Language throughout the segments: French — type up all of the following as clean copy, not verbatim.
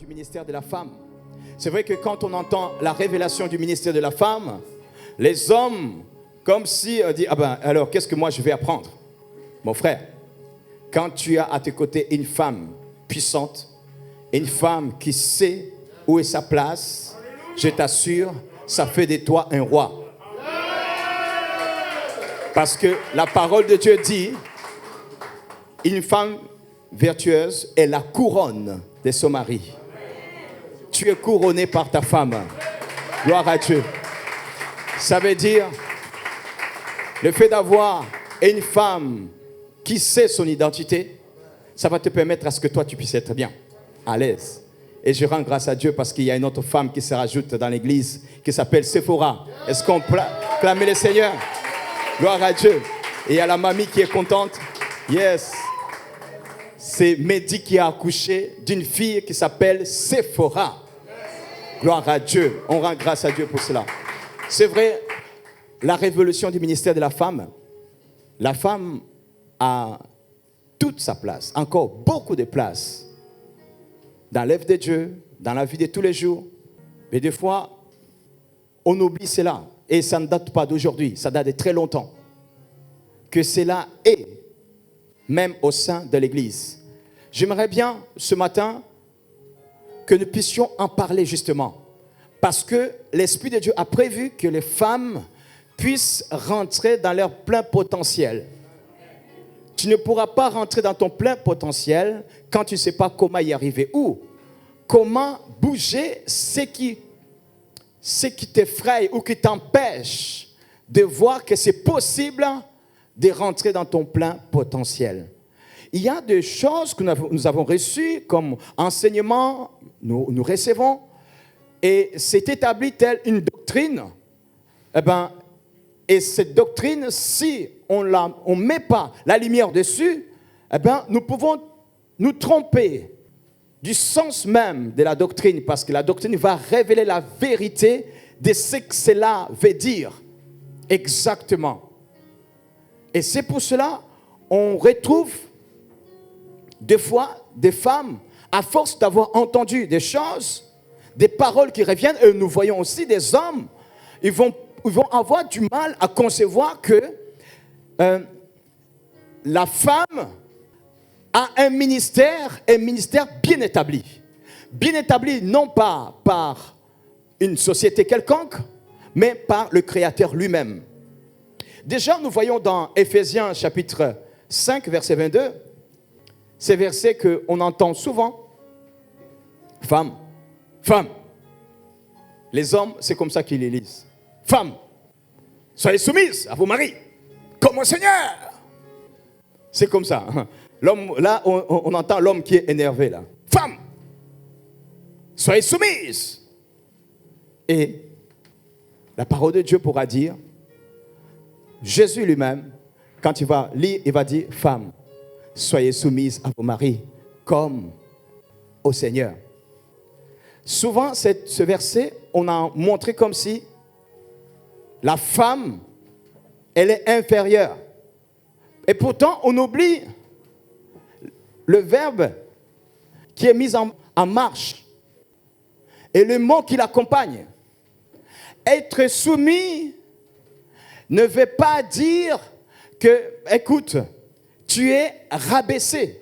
du ministère de la femme. C'est vrai que quand on entend la révélation du ministère de la femme, les hommes, comme si on dit, ah ben alors qu'est-ce que moi je vais apprendre? Mon frère, quand tu as à tes côtés une femme puissante, une femme qui sait où est sa place, je t'assure, ça fait de toi un roi. Parce que la parole de Dieu dit, une femme vertueuse est la couronne de son mari. Tu es couronné par ta femme. Gloire à Dieu. Ça veut dire, le fait d'avoir une femme qui sait son identité, ça va te permettre à ce que toi tu puisses être bien, à l'aise. Et je rends grâce à Dieu parce qu'il y a une autre femme qui se rajoute dans l'église qui s'appelle Sephora. Est-ce qu'on clame le Seigneur? Gloire à Dieu. Et il y a la mamie qui est contente. Yes. C'est Mehdi qui a accouché d'une fille qui s'appelle Sephora. Gloire à Dieu. On rend grâce à Dieu pour cela. C'est vrai, la révolution du ministère de la femme a toute sa place, encore beaucoup de place dans l'œuvre de Dieu, dans la vie de tous les jours. Mais des fois, on oublie cela. Et ça ne date pas d'aujourd'hui, ça date de très longtemps. Que cela est, même au sein de l'Église. J'aimerais bien, ce matin, que nous puissions en parler justement. Parce que l'Esprit de Dieu a prévu que les femmes puissent rentrer dans leur plein potentiel. Tu ne pourras pas rentrer dans ton plein potentiel quand tu ne sais pas comment y arriver. Ou comment bouger ce qui t'effraie ou qui t'empêche de voir que c'est possible de rentrer dans ton plein potentiel. Il y a des choses que nous avons reçues comme enseignement, nous recevons, et c'est établi telle une doctrine. Et cette doctrine, si on ne met pas la lumière dessus, nous pouvons nous tromper du sens même de la doctrine, parce que la doctrine va révéler la vérité de ce que cela veut dire exactement. Et c'est pour cela on retrouve des fois des femmes, à force d'avoir entendu des choses, des paroles qui reviennent, et nous voyons aussi des hommes, ils vont avoir du mal à concevoir que la femme a un ministère bien établi. Bien établi non pas par une société quelconque, mais par le Créateur lui-même. Déjà, nous voyons dans Éphésiens chapitre 5, verset 22, ces versets qu'on entend souvent. Femme, femme. Les hommes, c'est comme ça qu'ils les lisent. Femme, soyez soumises à vos maris, comme au Seigneur. C'est comme ça. L'homme, là, on entend l'homme qui est énervé, là. Femme, soyez soumises. Et la parole de Dieu pourra dire, Jésus lui-même, quand il va lire, il va dire, femme, soyez soumises à vos maris, comme au Seigneur. Souvent, ce verset, on a montré comme si la femme, elle est inférieure. Et pourtant, on oublie le verbe qui est mis en marche et le mot qui l'accompagne. Être soumis ne veut pas dire que, écoute, tu es rabaissé.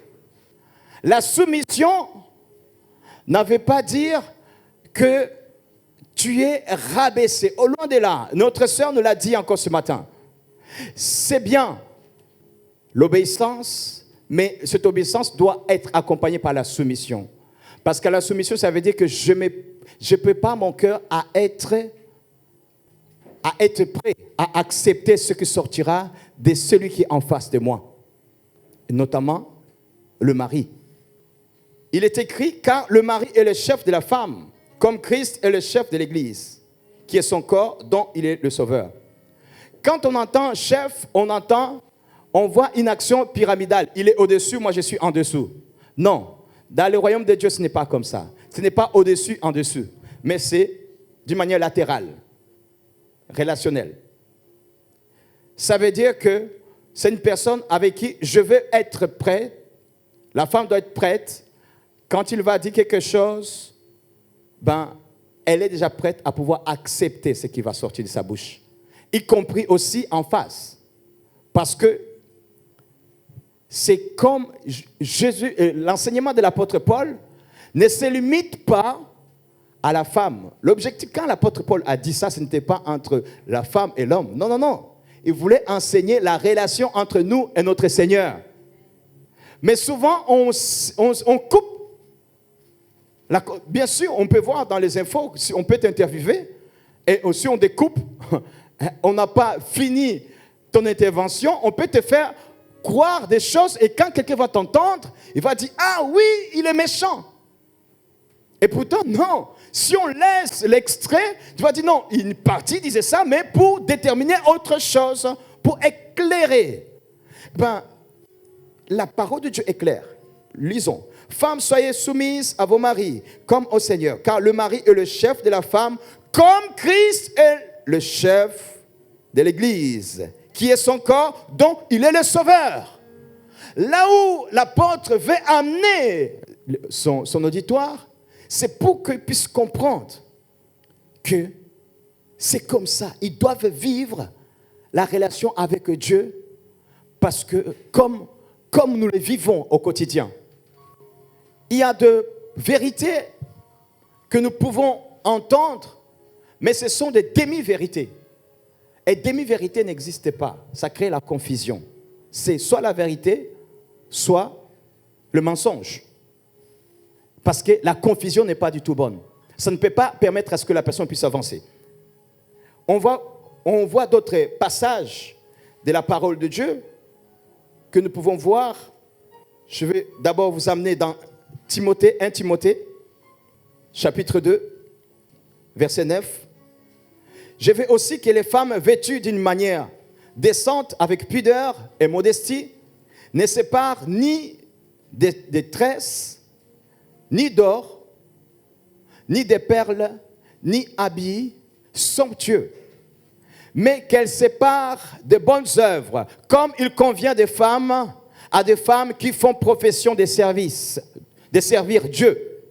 La soumission ne veut pas dire que tu es rabaissé. Au loin de là, notre sœur nous l'a dit encore ce matin. C'est bien l'obéissance, mais cette obéissance doit être accompagnée par la soumission. Parce que la soumission, ça veut dire que je ne peux pas mon cœur à être prêt à accepter ce qui sortira de celui qui est en face de moi, notamment le mari. Il est écrit, car le mari est le chef de la femme, comme Christ est le chef de l'Église, qui est son corps, dont il est le sauveur. Quand on entend chef, on voit une action pyramidale. Il est au-dessus, moi je suis en dessous. Non, dans le royaume de Dieu, ce n'est pas comme ça. Ce n'est pas au-dessus, en dessous, mais c'est d'une manière latérale, relationnelle. Ça veut dire que c'est une personne avec qui je veux être prêt. La femme doit être prête. Quand il va dire quelque chose, ben, elle est déjà prête à pouvoir accepter ce qui va sortir de sa bouche, y compris aussi en face. Parce que c'est comme Jésus, l'enseignement de l'apôtre Paul ne se limite pas à la femme. L'objectif, quand l'apôtre Paul a dit ça, ce n'était pas entre la femme et l'homme. Non, non, non. Il voulait enseigner la relation entre nous et notre Seigneur. Mais souvent, on coupe. Bien sûr, on peut voir dans les infos, on peut t'interviewer, et aussi on découpe. On n'a pas fini ton intervention, on peut te faire croire des choses, et quand quelqu'un va t'entendre, il va dire, ah oui, il est méchant. Et pourtant, non. Si on laisse l'extrait, tu vas dire, non, une partie disait ça, mais pour déterminer autre chose, pour éclairer. Ben, la parole de Dieu est claire. Lisons. Femmes, soyez soumises à vos maris, comme au Seigneur, car le mari est le chef de la femme, comme Christ est le chef de l'Église, qui est son corps, dont il est le sauveur. Là où l'apôtre veut amener son auditoire, c'est pour qu'ils puissent comprendre que c'est comme ça. Ils doivent vivre la relation avec Dieu, parce que comme nous le vivons au quotidien, il y a de vérités que nous pouvons entendre, mais ce sont des demi-vérités. Et demi-vérité n'existe pas. Ça crée la confusion. C'est soit la vérité, soit le mensonge. Parce que la confusion n'est pas du tout bonne. Ça ne peut pas permettre à ce que la personne puisse avancer. On voit d'autres passages de la parole de Dieu que nous pouvons voir. Je vais d'abord vous amener dans Timothée, 1 Timothée, chapitre 2, verset 9. Je veux aussi que les femmes vêtues d'une manière décente, avec pudeur et modestie, ne séparent ni des tresses, ni d'or, ni des perles, ni habits somptueux, mais qu'elles séparent de bonnes œuvres, comme il convient à des femmes qui font profession de service, de servir Dieu.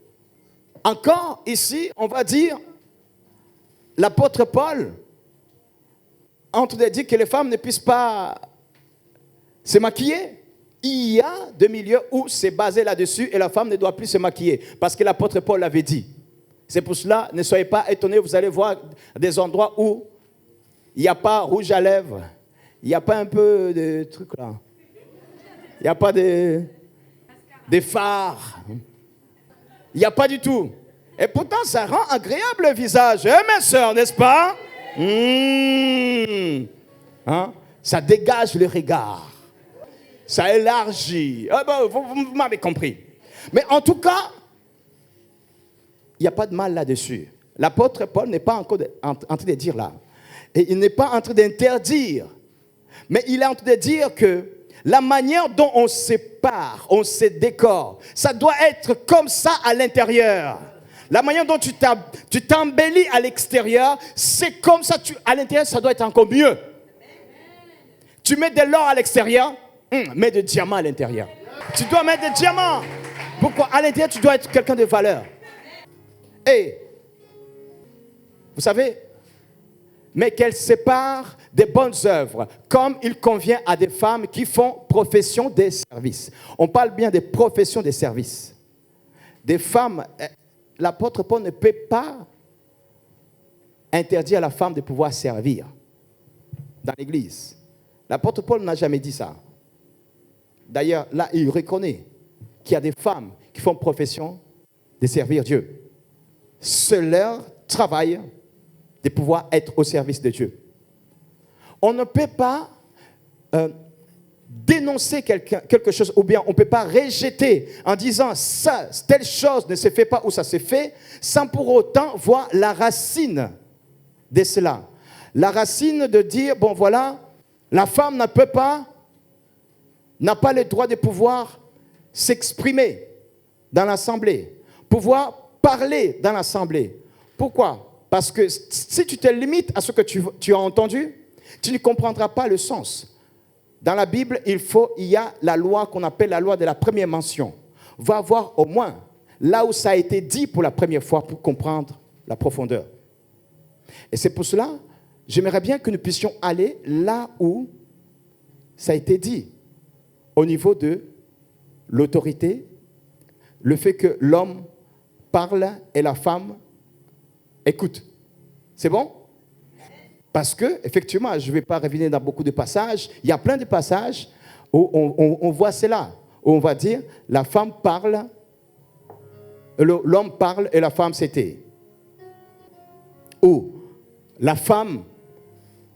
Encore ici, on va dire, l'apôtre Paul, en train de dire que les femmes ne puissent pas se maquiller. Il y a des milieux où c'est basé là-dessus et la femme ne doit plus se maquiller, parce que l'apôtre Paul l'avait dit. C'est pour cela, ne soyez pas étonnés, vous allez voir des endroits où il n'y a pas rouge à lèvres, il n'y a pas un peu de trucs là, il n'y a pas de fards, il n'y a pas du tout. Et pourtant, ça rend agréable le visage, mes sœurs, n'est-ce pas? Hein? Ça dégage le regard. Ça élargit. Ah ben, vous m'avez compris. Mais en tout cas, il n'y a pas de mal là-dessus. L'apôtre Paul n'est pas encore en train de dire là. Et il n'est pas en train d'interdire. Mais il est en train de dire que la manière dont on se sépare, on se décore, ça doit être comme ça à l'intérieur. La manière dont tu t'embellis à l'extérieur, c'est comme ça. À l'intérieur, ça doit être encore mieux. Tu mets de l'or à l'extérieur, mets de diamants à l'intérieur. Tu dois mettre des diamants. Pourquoi? À l'intérieur, tu dois être quelqu'un de valeur. Et, vous savez, mais qu'elle sépare des bonnes œuvres, comme il convient à des femmes qui font profession des services. On parle bien des professions des services. Des femmes, l'apôtre Paul ne peut pas interdire à la femme de pouvoir servir dans l'église. L'apôtre Paul n'a jamais dit ça. D'ailleurs, là, il reconnaît qu'il y a des femmes qui font profession de servir Dieu. C'est leur travail de pouvoir être au service de Dieu. On ne peut pas dénoncer quelque chose, ou bien on ne peut pas rejeter en disant ça, telle chose ne se fait pas ou ça se fait, sans pour autant voir la racine de cela. La racine de dire, bon voilà, la femme n'a pas le droit de pouvoir s'exprimer dans l'assemblée, pouvoir parler dans l'assemblée. Pourquoi? Parce que si tu te limites à ce que tu as entendu, tu ne comprendras pas le sens. Dans la Bible, il y a la loi qu'on appelle la loi de la première mention. Va avoir au moins là où ça a été dit pour la première fois pour comprendre la profondeur. Et c'est pour cela, j'aimerais bien que nous puissions aller là où ça a été dit, au niveau de l'autorité, le fait que l'homme parle et la femme écoute. C'est bon? Parce que, effectivement, je ne vais pas revenir dans beaucoup de passages. Il y a plein de passages où on voit cela, où on va dire, la femme parle, l'homme parle et la femme se tait. Ou la femme,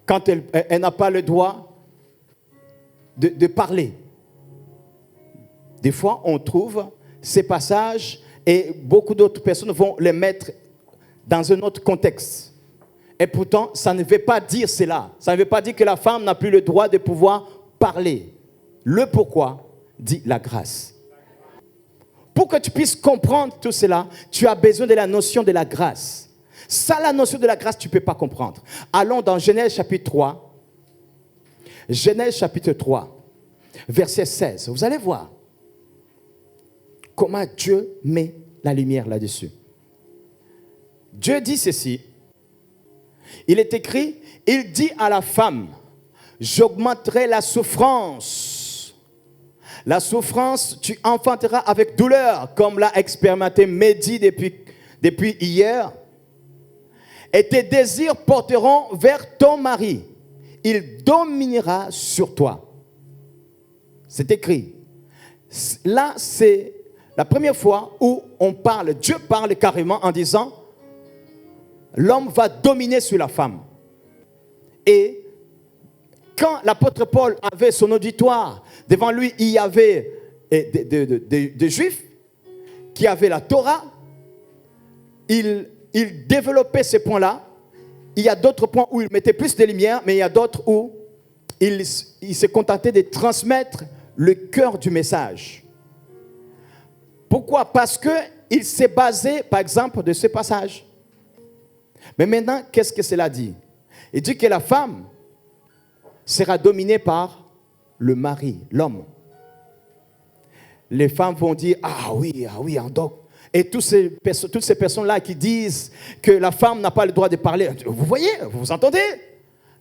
quand elle n'a pas le droit de parler. Des fois, on trouve ces passages et beaucoup d'autres personnes vont les mettre dans un autre contexte. Et pourtant, ça ne veut pas dire cela. Ça ne veut pas dire que la femme n'a plus le droit de pouvoir parler. Le pourquoi dit la grâce. Pour que tu puisses comprendre tout cela, tu as besoin de la notion de la grâce. Sans la notion de la grâce, tu ne peux pas comprendre. Allons dans Genèse chapitre 3. Genèse chapitre 3, verset 16. Vous allez voir comment Dieu met la lumière là-dessus. Dieu dit ceci. Il est écrit, il dit à la femme, j'augmenterai la souffrance. La souffrance, tu enfanteras avec douleur, comme l'a expérimenté Mehdi depuis hier. Et tes désirs porteront vers ton mari. Il dominera sur toi. C'est écrit. Là, c'est la première fois où on parle, Dieu parle carrément en disant, l'homme va dominer sur la femme. Et quand l'apôtre Paul avait son auditoire, devant lui, il y avait des Juifs qui avaient la Torah. Il développait ces points-là. Il y a d'autres points où il mettait plus de lumière, mais il y a d'autres où il se contentait de transmettre le cœur du message. Pourquoi? Parce qu'il s'est basé, par exemple, de ce passage. Mais maintenant, qu'est-ce que cela dit? Il dit que la femme sera dominée par le mari, l'homme. Les femmes vont dire, ah oui, donc. Et toutes ces personnes-là qui disent que la femme n'a pas le droit de parler, vous voyez, vous entendez?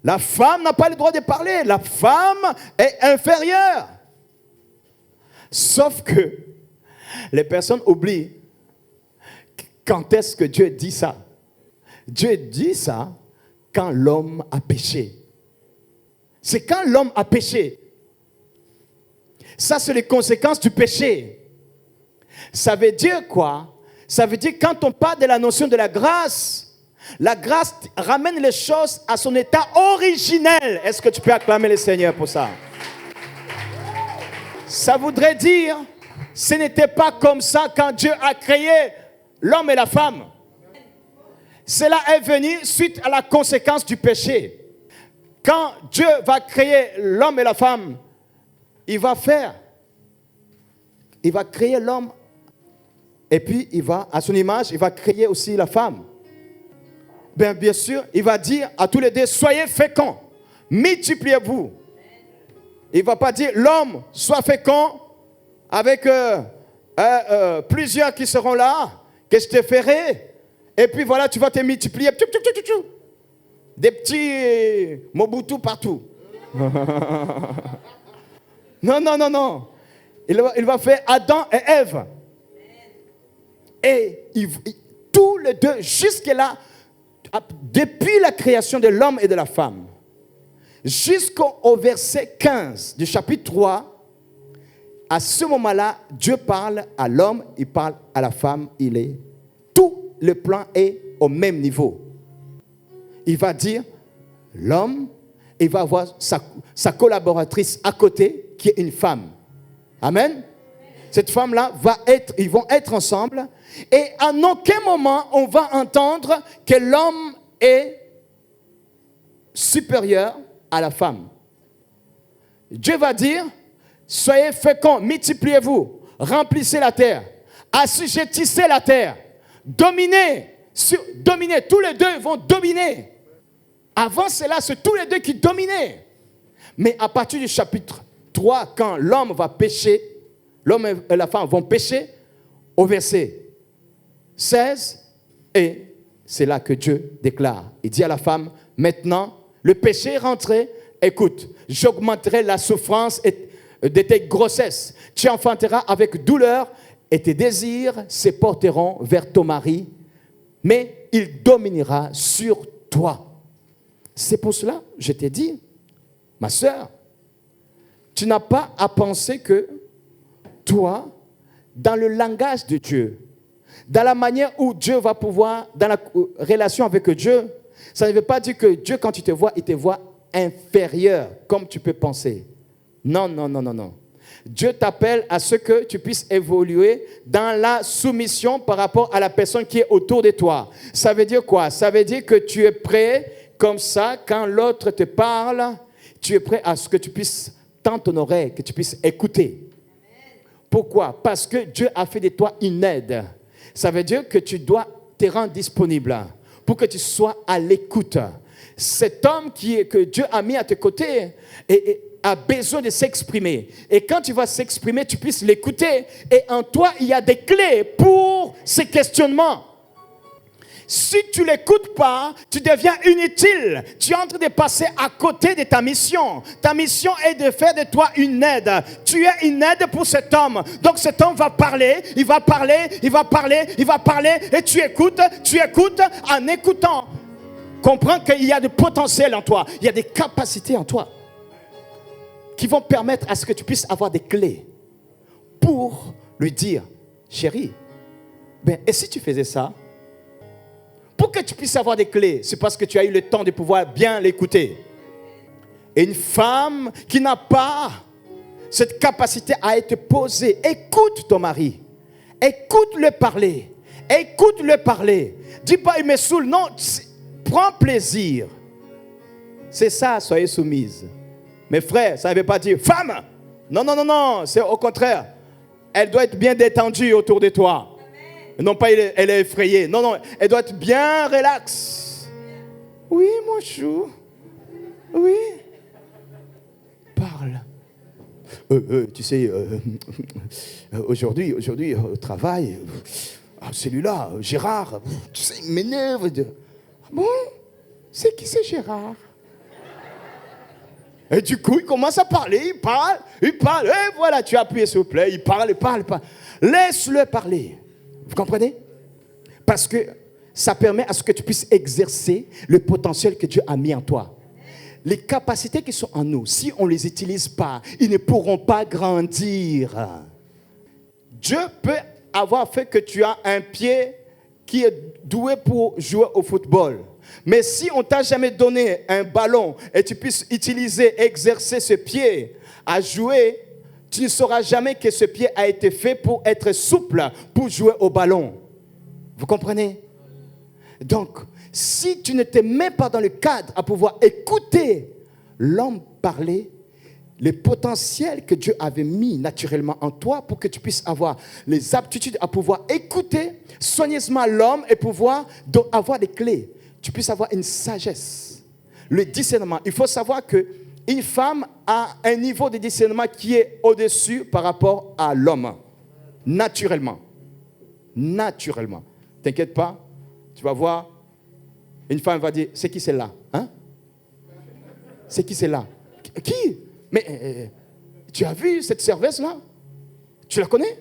La femme n'a pas le droit de parler, la femme est inférieure. Sauf que les personnes oublient quand est-ce que Dieu dit ça. Dieu dit ça quand l'homme a péché. C'est quand l'homme a péché. Ça, c'est les conséquences du péché. Ça veut dire quoi? Ça veut dire quand on parle de la notion de la grâce ramène les choses à son état originel. Est-ce que tu peux acclamer le Seigneur pour ça? Ça voudrait dire, ce n'était pas comme ça quand Dieu a créé l'homme et la femme. Cela est venu suite à la conséquence du péché. Quand Dieu va créer l'homme et la femme, il va créer l'homme et puis à son image, il va créer aussi la femme. Bien sûr, il va dire à tous les deux, soyez féconds, multipliez-vous. Il ne va pas dire l'homme soit fécond avec plusieurs qui seront là, que je te ferai. Et puis voilà, tu vas te multiplier. Des petits Mobutu partout. Non. Il va faire Adam et Ève. Et tous les deux, jusque-là, depuis la création de l'homme et de la femme, jusqu'au verset 15 du chapitre 3, à ce moment-là, Dieu parle à l'homme, il parle à la femme, tout le plan est au même niveau. Il va dire, l'homme, il va avoir sa collaboratrice à côté, qui est une femme. Amen. Cette femme-là, ils vont être ensemble. Et à aucun moment, on va entendre que l'homme est supérieur à la femme. Dieu va dire, soyez féconds, multipliez-vous, remplissez la terre, assujettissez la terre, dominez, tous les deux vont dominer. Avant cela, c'est tous les deux qui dominaient. Mais à partir du chapitre 3, quand l'homme va pécher, l'homme et la femme vont pécher, au verset 16, et c'est là que Dieu déclare. Il dit à la femme, maintenant, le péché est rentré, écoute, j'augmenterai la souffrance de tes grossesses. Tu enfanteras avec douleur et tes désirs se porteront vers ton mari, mais il dominera sur toi. C'est pour cela, je t'ai dit, ma sœur, tu n'as pas à penser que toi, dans le langage de Dieu, dans la manière où Dieu va pouvoir, dans la relation avec Dieu, ça ne veut pas dire que Dieu, quand il te voit inférieur, comme tu peux penser. Non, non, non, non, non. Dieu t'appelle à ce que tu puisses évoluer dans la soumission par rapport à la personne qui est autour de toi. Ça veut dire quoi? Ça veut dire que tu es prêt, comme ça, quand l'autre te parle, tu es prêt à ce que tu puisses tendre ton oreille, que tu puisses écouter. Pourquoi? Parce que Dieu a fait de toi une aide. Ça veut dire que tu dois te rendre disponible pour que tu sois à l'écoute. Cet homme que Dieu a mis à tes côtés a besoin de s'exprimer. Et quand tu vas s'exprimer, tu puisses l'écouter. Et en toi, il y a des clés pour ces questionnements. Si tu ne l'écoutes pas, tu deviens inutile. Tu es en train de passer à côté de ta mission. Ta mission est de faire de toi une aide. Tu es une aide pour cet homme. Donc cet homme va parler, il va parler, il va parler, il va parler. Et tu écoutes en écoutant. Comprends qu'il y a du potentiel en toi. Il y a des capacités en toi qui vont permettre à ce que tu puisses avoir des clés pour lui dire, chérie, et si tu faisais ça? Pour que tu puisses avoir des clés, c'est parce que tu as eu le temps de pouvoir bien l'écouter. Et une femme qui n'a pas cette capacité à être posée, écoute ton mari, écoute-le parler, écoute-le parler. Dis pas, il me saoule, non, prends plaisir. C'est ça, soyez soumise. Mes frères, ça ne veut pas dire femme. Non, non, non, non, c'est au contraire. Elle doit être bien détendue autour de toi. Non pas elle est effrayée. Non, non, elle doit être bien relax. Oui, mon chou. Oui. Parle. Tu sais, aujourd'hui, au travail, celui-là, Gérard, tu sais, il m'énerve. Bon, c'est qui c'est Gérard? Et du coup, il commence à parler, il parle, et voilà, tu appuies s'il vous plaît, il parle. Laisse-le parler. Vous comprenez? Parce que ça permet à ce que tu puisses exercer le potentiel que Dieu a mis en toi. Les capacités qui sont en nous, si on ne les utilise pas, ils ne pourront pas grandir. Dieu peut avoir fait que tu as un pied qui est doué pour jouer au football. Mais si on ne t'a jamais donné un ballon et tu puisses exercer ce pied à jouer, tu ne sauras jamais que ce pied a été fait pour être souple, pour jouer au ballon. Vous comprenez? Donc, si tu ne te mets pas dans le cadre à pouvoir écouter l'homme parler, le potentiel que Dieu avait mis naturellement en toi pour que tu puisses avoir les aptitudes à pouvoir écouter soigneusement l'homme et pouvoir avoir des clés. Tu puisses avoir une sagesse, le discernement. Il faut savoir qu'une femme a un niveau de discernement qui est au-dessus par rapport à l'homme. Naturellement. Naturellement. T'inquiète pas, tu vas voir, une femme va dire, c'est qui celle-là? Hein? C'est qui celle-là? Qui? Mais tu as vu cette serveuse-là? Tu la connais?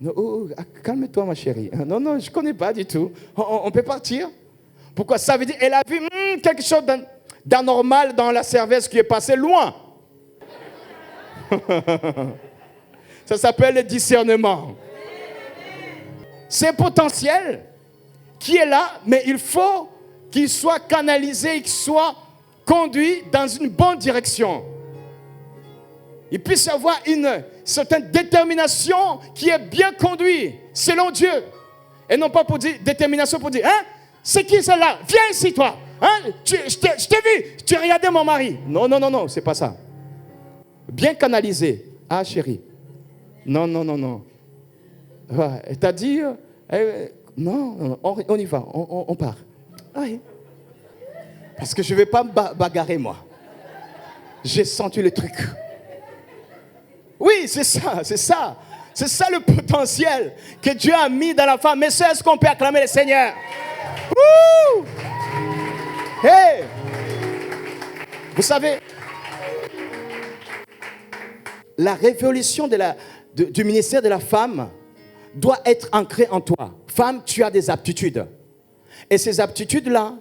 Non, calme-toi ma chérie. Non, non, je ne connais pas du tout. On peut partir? Pourquoi? Ça veut dire qu'elle a vu quelque chose d'anormal dans la serveuse qui est passée loin. Ça s'appelle le discernement. C'est potentiel qui est là, mais il faut qu'il soit canalisé, qu'il soit conduit dans une bonne direction. Il puisse y avoir une certaine détermination qui est bien conduite selon Dieu. Et non pas pour dire détermination pour dire, hein, c'est qui celle-là? Viens ici toi. Hein? Je t'ai vu, tu regardais mon mari. Non, non, non, non, c'est pas ça. Bien canalisé. Ah chérie. Non, non, non, non. Ouais, t'as dit, non, on y va, on part. Oui. Parce que je ne vais pas me bagarrer moi. J'ai senti le truc. Oui, c'est ça, c'est ça. C'est ça le potentiel que Dieu a mis dans la femme. Mais est-ce qu'on peut acclamer le Seigneur? Wouh! Hey! Vous savez, la révolution du ministère de la femme doit être ancrée en toi. Femme, tu as des aptitudes. Et ces aptitudes-là,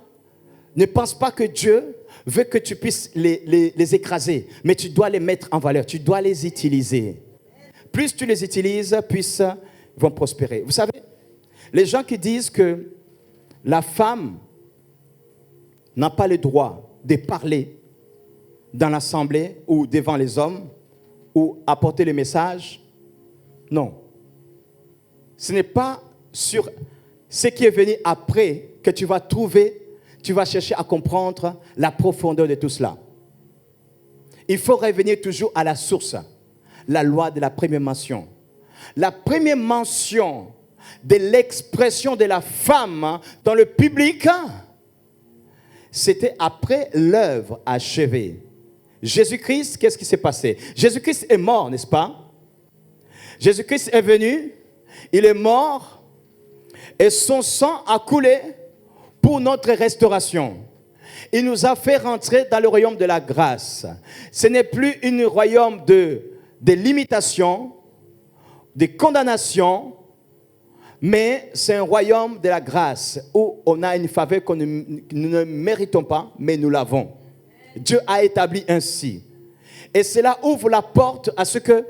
ne pense pas que Dieu veut que tu puisses les écraser, mais tu dois les mettre en valeur, tu dois les utiliser. Plus tu les utilises, plus ils vont prospérer. Vous savez, les gens qui disent que la femme n'a pas le droit de parler dans l'assemblée ou devant les hommes ou apporter le message, non. Ce n'est pas sur ce qui est venu après que tu vas chercher à comprendre la profondeur de tout cela. Il faut revenir toujours à la source, la loi de la première mention. La première mention de l'expression de la femme dans le public, c'était après l'œuvre achevée. Jésus-Christ, qu'est-ce qui s'est passé? Jésus-Christ est mort, n'est-ce pas? Jésus-Christ est venu, il est mort, et son sang a coulé pour notre restauration. Il nous a fait rentrer dans le royaume de la grâce. Ce n'est plus un royaume de limitation, de condamnation, mais c'est un royaume de la grâce où on a une faveur que nous ne méritons pas, mais nous l'avons. Dieu a établi ainsi. Et cela ouvre la porte à ce que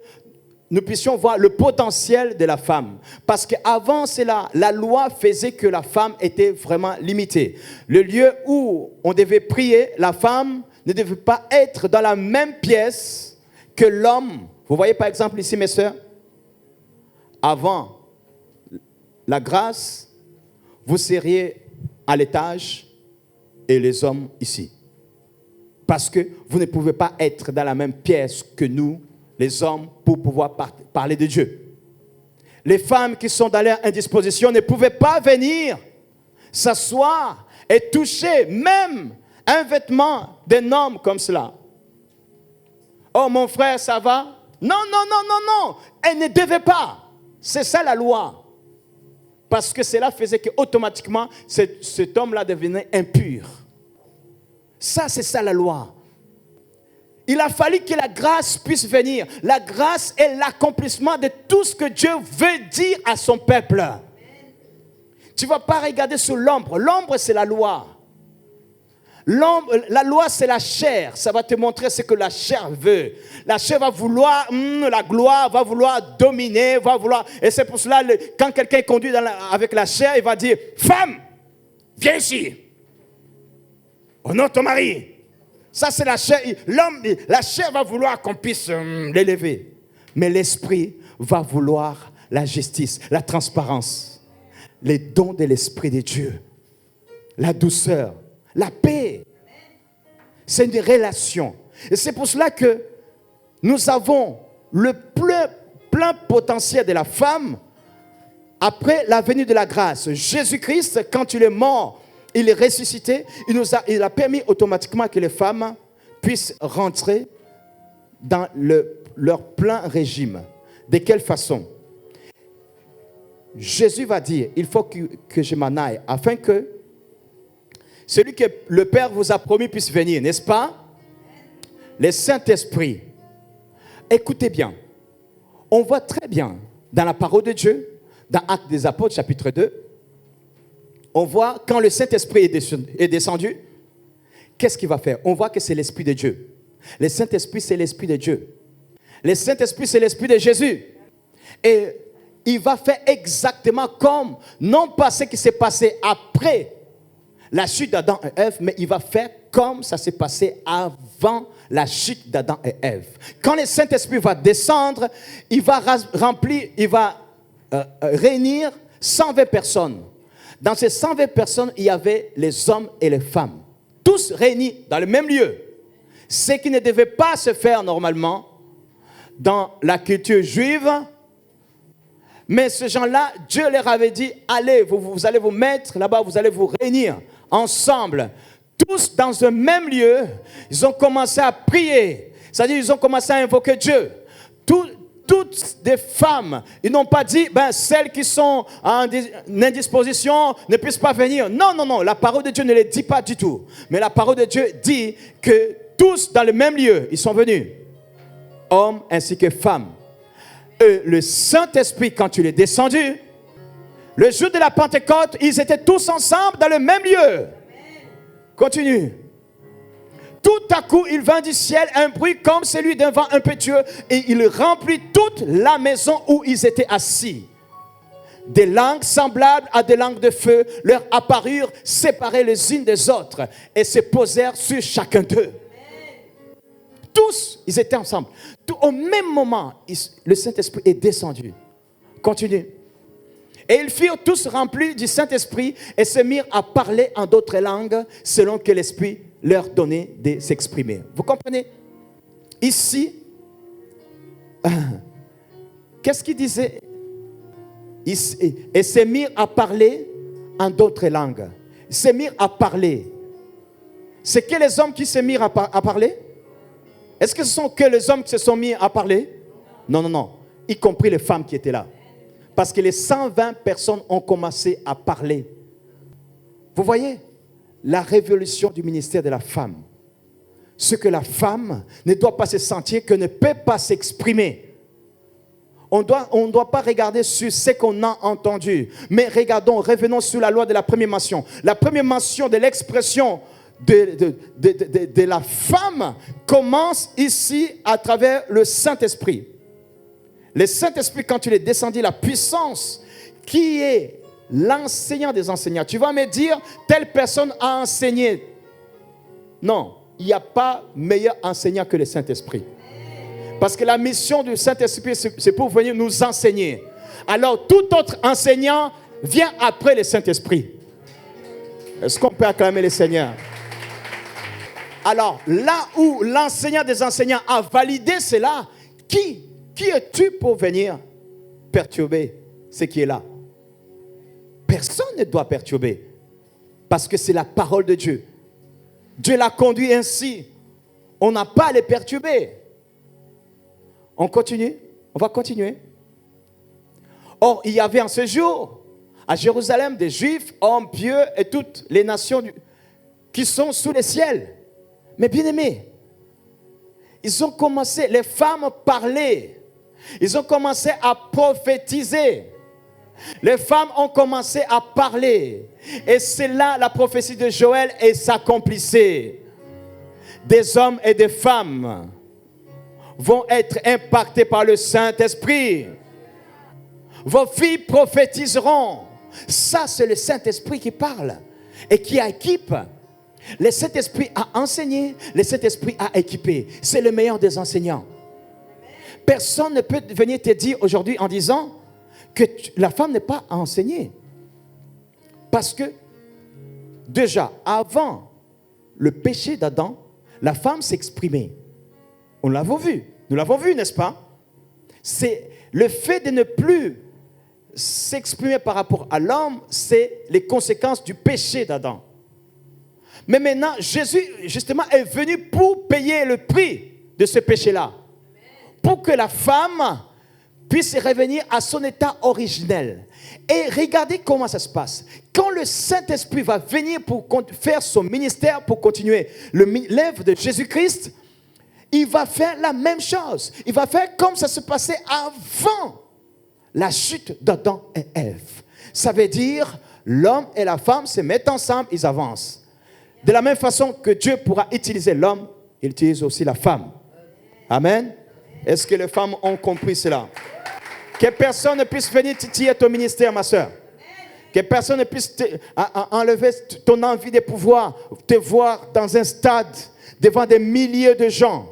nous puissions voir le potentiel de la femme. Parce qu'avant cela, la loi faisait que la femme était vraiment limitée. Le lieu où on devait prier, la femme ne devait pas être dans la même pièce que l'homme. Vous voyez par exemple ici, mes sœurs, avant la grâce, vous seriez à l'étage et les hommes ici. Parce que vous ne pouvez pas être dans la même pièce que nous, les hommes, pour pouvoir parler de Dieu. Les femmes qui sont dans leur indisposition ne pouvaient pas venir s'asseoir et toucher même un vêtement d'un homme comme cela. Oh mon frère, ça va? Non, non, non, non, non. Elle ne devait pas. C'est ça la loi. Parce que cela faisait qu'automatiquement, cet homme-là devenait impur. Ça, c'est ça la loi. Il a fallu que la grâce puisse venir. La grâce est l'accomplissement de tout ce que Dieu veut dire à son peuple. Tu ne vas pas regarder sur l'ombre. L'ombre, c'est la loi. La loi, c'est la chair. Ça va te montrer ce que la chair veut. La chair va vouloir, la gloire, va vouloir dominer, va vouloir. Et c'est pour cela, quand quelqu'un conduit avec la chair, il va dire, femme, viens ici. Honore ton mari. Ça, c'est la chair. La chair va vouloir qu'on puisse l'élever. Mais l'esprit va vouloir la justice, la transparence, les dons de l'esprit de Dieu, la douceur, la paix. C'est une relation. Et c'est pour cela que nous avons le plein potentiel de la femme après la venue de la grâce. Jésus-Christ, quand il est mort, il est ressuscité, il a permis automatiquement que les femmes puissent rentrer dans leur plein régime. De quelle façon? Jésus va dire, il faut que je m'en aille, afin que celui que le Père vous a promis puisse venir, n'est-ce pas? Le Saint-Esprit. Écoutez bien, on voit très bien dans la parole de Dieu, dans Actes des Apôtres, chapitre 2, on voit quand le Saint-Esprit est descendu, qu'est-ce qu'il va faire? On voit que c'est l'Esprit de Dieu. Le Saint-Esprit, c'est l'Esprit de Dieu. Le Saint-Esprit, c'est l'Esprit de Jésus. Et il va faire exactement comme, non pas ce qui s'est passé après la chute d'Adam et Ève, mais il va faire comme ça s'est passé avant la chute d'Adam et Ève. Quand le Saint-Esprit va descendre, il va réunir 120 personnes. Dans ces 120 personnes, il y avait les hommes et les femmes. Tous réunis dans le même lieu. Ce qui ne devait pas se faire normalement dans la culture juive. Mais ces gens-là, Dieu leur avait dit, allez, vous allez vous mettre là-bas, vous allez vous réunir ensemble. Tous dans un même lieu, ils ont commencé à prier. C'est-à-dire, ils ont commencé à invoquer Dieu. toutes des femmes. Ils n'ont pas dit, celles qui sont en indisposition ne puissent pas venir. Non, non, non, la parole de Dieu ne le dit pas du tout. Mais la parole de Dieu dit que tous dans le même lieu, ils sont venus. Hommes ainsi que femmes. Et le Saint-Esprit, quand il est descendu, le jour de la Pentecôte, ils étaient tous ensemble dans le même lieu. Continue. Tout à coup, il vint du ciel un bruit comme celui d'un vent impétueux et il remplit toute la maison où ils étaient assis. Des langues semblables à des langues de feu leur apparurent séparées les unes des autres et se posèrent sur chacun d'eux. Tous, ils étaient ensemble. Au même moment, le Saint-Esprit est descendu. Continue. Et ils furent tous remplis du Saint-Esprit et se mirent à parler en d'autres langues selon que l'Esprit leur donnait de s'exprimer. Vous comprenez? Ici, qu'est-ce qu'il disait? Et se mirent à parler en d'autres langues. Ils se mirent à parler. C'est que les hommes qui se mirent à parler? Est-ce que ce sont que les hommes qui se sont mis à parler? Non, non, non. Y compris les femmes qui étaient là. Parce que les 120 personnes ont commencé à parler. Vous voyez? La révolution du ministère de la femme. Ce que la femme ne doit pas se sentir, que ne peut pas s'exprimer. On ne doit pas regarder sur ce qu'on a entendu. Mais revenons sur la loi de la première mention. La première mention de l'expression de la femme commence ici à travers le Saint-Esprit. Le Saint-Esprit, quand il est descendu, la puissance qui est l'enseignant des enseignants. Tu vas me dire, telle personne a enseigné. Non, il n'y a pas meilleur enseignant que le Saint-Esprit. Parce que la mission du Saint-Esprit, c'est pour venir nous enseigner. Alors, tout autre enseignant vient après le Saint-Esprit. Est-ce qu'on peut acclamer le Seigneur? Alors, là où l'enseignant des enseignants a validé cela, qui es-tu pour venir perturber ce qui est là? Personne ne doit perturber. Parce que c'est la parole de Dieu. Dieu l'a conduit ainsi. On n'a pas à les perturber. On continue? On va continuer. Or, il y avait en ce jour, à Jérusalem, des Juifs, hommes pieux et toutes les nations qui sont sous le ciel. Mais bien aimés, ils ont commencé, les femmes parlaient. Ils ont commencé à prophétiser. Les femmes ont commencé à parler. Et c'est là la prophétie de Joël et s'accomplissait. Des hommes et des femmes vont être impactés par le Saint-Esprit. Vos filles prophétiseront. Ça, c'est le Saint-Esprit qui parle et qui équipe. Le Saint-Esprit a enseigné, le Saint-Esprit a équipé. C'est le meilleur des enseignants. Personne ne peut venir te dire aujourd'hui en disant que la femme n'est pas à enseigner. Parce que, déjà, avant le péché d'Adam, la femme s'exprimait. Nous l'avons vu, n'est-ce pas? C'est le fait de ne plus s'exprimer par rapport à l'homme, c'est les conséquences du péché d'Adam. Mais maintenant, Jésus, justement, est venu pour payer le prix de ce péché-là. Pour que la femme puisse revenir à son état originel. Et regardez comment ça se passe. Quand le Saint-Esprit va venir pour faire son ministère, pour continuer l'œuvre de Jésus-Christ, il va faire la même chose. Il va faire comme ça se passait avant la chute d'Adam et Ève. Ça veut dire, l'homme et la femme se mettent ensemble, ils avancent. De la même façon que Dieu pourra utiliser l'homme, il utilise aussi la femme. Amen. Est-ce que les femmes ont compris cela? Que personne ne puisse venir titiller ton ministère, ma soeur. Que personne ne puisse enlever ton envie de pouvoir te voir dans un stade devant des milliers de gens.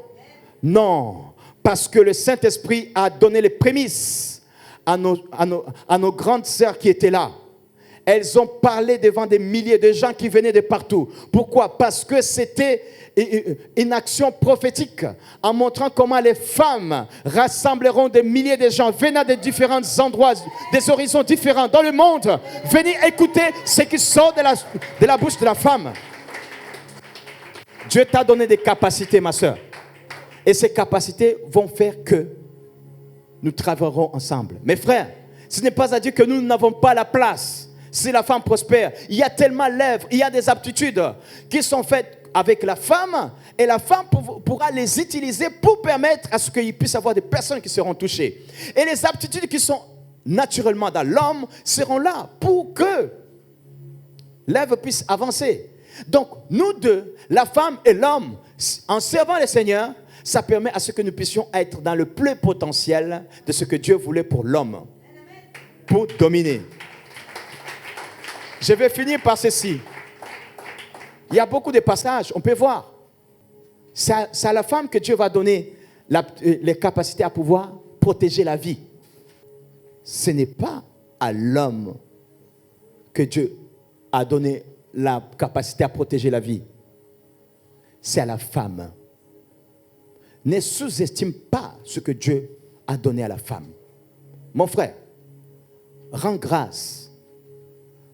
Non, parce que le Saint-Esprit a donné les prémices à nos grandes sœurs qui étaient là. Elles ont parlé devant des milliers de gens qui venaient de partout. Pourquoi? Parce que c'était une action prophétique en montrant comment les femmes rassembleront des milliers de gens venant de différents endroits, des horizons différents dans le monde. Venez écouter ce qui sort de la bouche de la femme. Dieu t'a donné des capacités, ma soeur. Et ces capacités vont faire que nous travaillerons ensemble. Mes frères, ce n'est pas à dire que nous n'avons pas la place. Si la femme prospère, il y a tellement d'œuvres, il y a des aptitudes qui sont faites avec la femme, et la femme pourra les utiliser pour permettre à ce qu'il puisse y avoir des personnes qui seront touchées. Et les aptitudes qui sont naturellement dans l'homme seront là pour que l'œuvre puisse avancer. Donc, nous deux, la femme et l'homme, en servant le Seigneur, ça permet à ce que nous puissions être dans le plein potentiel de ce que Dieu voulait pour l'homme, pour dominer. Je vais finir par ceci. Il y a beaucoup de passages, on peut voir. C'est à la femme que Dieu va donner les capacités à pouvoir protéger la vie. Ce n'est pas à l'homme que Dieu a donné la capacité à protéger la vie. C'est à la femme. Ne sous-estime pas ce que Dieu a donné à la femme. Mon frère, rends grâce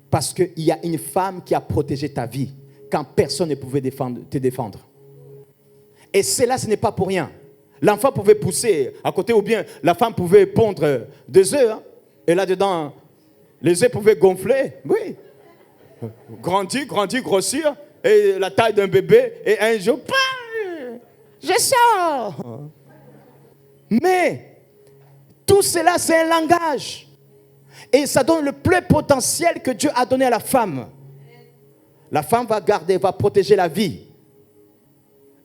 parce qu'il y a une femme qui a protégé ta vie quand personne ne pouvait te défendre. Et cela, ce n'est pas pour rien. L'enfant pouvait pousser à côté ou bien la femme pouvait pondre des œufs. Hein, et là-dedans, les œufs pouvaient gonfler. Oui. Grandir, grossir. Et la taille d'un bébé. Et un jour, je sors. Mais tout cela, c'est un langage. Et ça donne le plein potentiel que Dieu a donné à la femme. La femme va garder, va protéger la vie.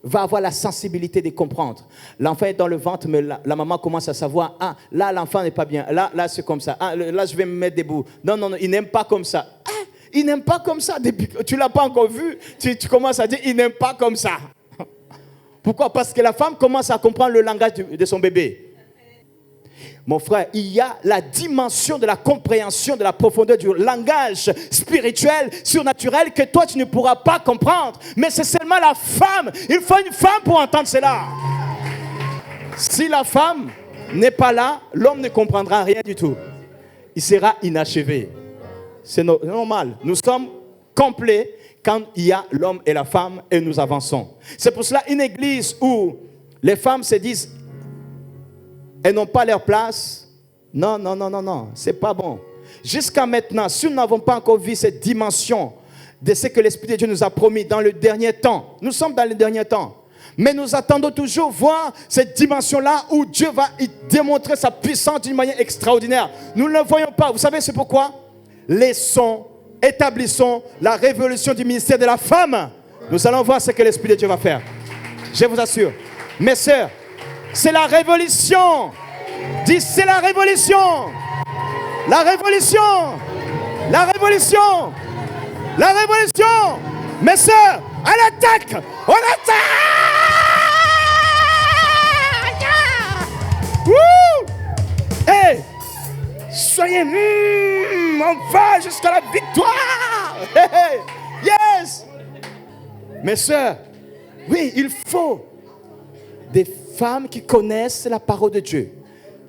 Va avoir la sensibilité de comprendre. L'enfant est dans le ventre, mais la maman commence à savoir, ah, là, l'enfant n'est pas bien. Là, c'est comme ça. Ah, là, je vais me mettre debout. Non, il n'aime pas comme ça. Ah, il n'aime pas comme ça. Tu ne l'as pas encore vu. Tu commences à dire, il n'aime pas comme ça. Pourquoi? Parce que la femme commence à comprendre le langage de son bébé. Mon frère, il y a la dimension de la compréhension de la profondeur du langage spirituel, surnaturel, que toi tu ne pourras pas comprendre. Mais c'est seulement la femme. Il faut une femme pour entendre cela. Si la femme n'est pas là, l'homme ne comprendra rien du tout. Il sera inachevé. C'est normal. Nous sommes complets quand il y a l'homme et la femme et nous avançons. C'est pour cela une église où les femmes se disent elles n'ont pas leur place. Non, c'est pas bon. Jusqu'à maintenant, si nous n'avons pas encore vu cette dimension de ce que l'Esprit de Dieu nous a promis dans le dernier temps, nous sommes dans le dernier temps, mais nous attendons toujours voir cette dimension-là où Dieu va y démontrer sa puissance d'une manière extraordinaire. Nous ne le voyons pas. Vous savez c'est pourquoi? Établissons la révolution du ministère de la femme. Nous allons voir ce que l'Esprit de Dieu va faire. Je vous assure. Mes sœurs, c'est la révolution. Dis, c'est la révolution. La révolution. La révolution. La révolution. Mes sœurs, à l'attaque. On attaque. Hey, soyez, on va jusqu'à la victoire. Hey, yes. Mes sœurs, oui, il faut des femmes qui connaissent la parole de Dieu,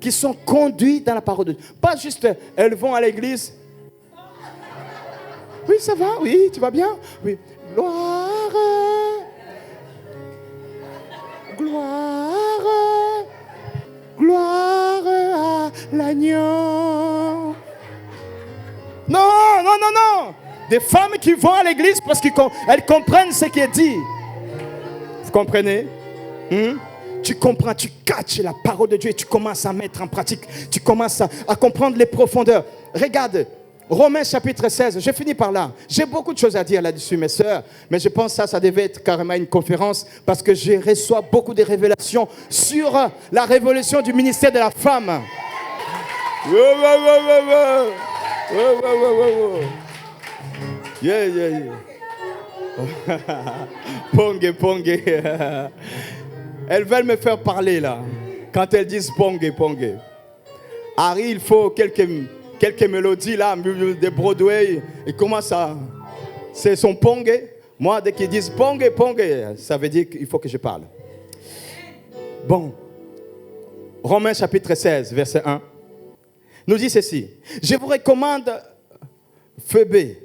qui sont conduites dans la parole de Dieu. Pas juste, elles vont à l'église. Oui, ça va, oui, tu vas bien? Oui. Gloire, gloire, gloire à l'agneau. Non. Des femmes qui vont à l'église parce qu'elles comprennent ce qui est dit. Vous comprenez? Tu comprends, tu catches la parole de Dieu et tu commences à mettre en pratique. Tu commences à comprendre les profondeurs. Regarde, Romains chapitre 16, je finis par là. J'ai beaucoup de choses à dire là-dessus, mes sœurs, mais je pense que ça devait être carrément une conférence parce que je reçois beaucoup de révélations sur la révolution du ministère de la femme. Yeah. Pongue. Elles veulent me faire parler là. Quand elles disent pongue. Harry, il faut quelques mélodies là, de Broadway. Et comment ça? C'est son pongue. Moi, dès qu'ils disent pongue, ça veut dire qu'il faut que je parle. Bon. Romains chapitre 16, verset 1. Nous dit ceci. Je vous recommande Phébé,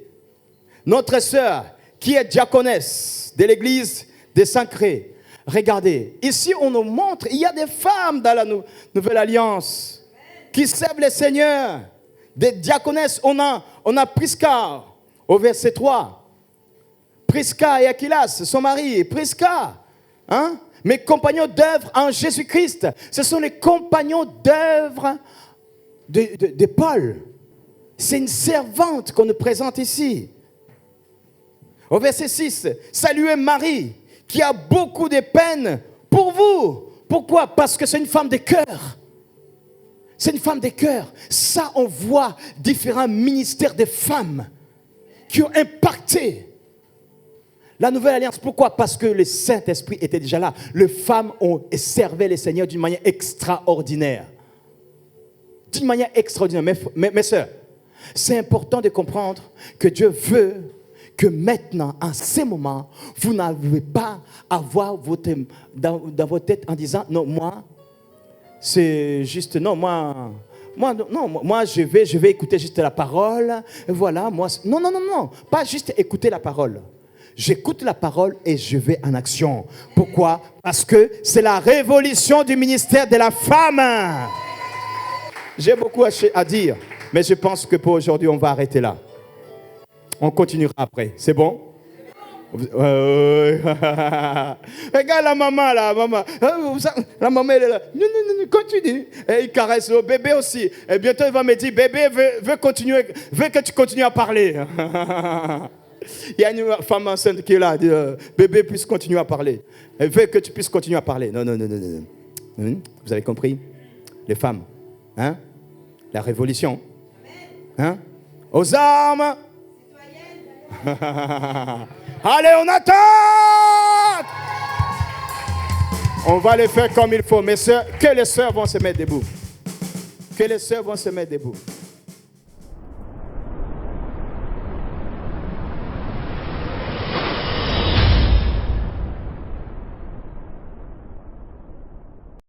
notre sœur, qui est diaconesse de l'église des Saints-Crés. Regardez, ici on nous montre, il y a des femmes dans la nouvelle alliance qui servent les seigneurs, des diaconesses. On a Prisca au verset 3. Prisca et Aquilas, son mari, Prisca, hein? Mes compagnons d'œuvre en Jésus-Christ. Ce sont les compagnons d'œuvre de Paul. C'est une servante qu'on nous présente ici. Au verset 6, saluez Marie, qui a beaucoup de peine pour vous. Pourquoi? Parce que c'est une femme de cœur. C'est une femme de cœur. Ça, on voit différents ministères de femmes qui ont impacté la nouvelle alliance. Pourquoi? Parce que le Saint-Esprit était déjà là. Les femmes ont servi les seigneurs d'une manière extraordinaire. D'une manière extraordinaire. Mes sœurs, c'est important de comprendre que Dieu veut que maintenant, en ce moment, vous n'avez pas à avoir dans votre tête en disant, non, moi, c'est juste, non, moi, je vais écouter juste la parole. Voilà, moi, non, pas juste écouter la parole. J'écoute la parole et je vais en action. Pourquoi? Parce que c'est la révolution du ministère de la femme. J'ai beaucoup à dire, mais je pense que pour aujourd'hui, on va arrêter là. On continuera après. C'est bon? Regarde la maman là, maman. La maman elle est là. Non, continue. Et il caresse le bébé aussi. Et bientôt il va me dire, bébé veut que tu continues à parler. Il y a une femme enceinte qui est là, dit, bébé puisse continuer à parler. Elle veut que tu puisses continuer à parler. Non. Vous avez compris? Les femmes, hein? La révolution, hein? Aux armes. Allez, on attend. On va le faire comme il faut. Mes soeurs, que les sœurs vont se mettre debout. Que les sœurs vont se mettre debout.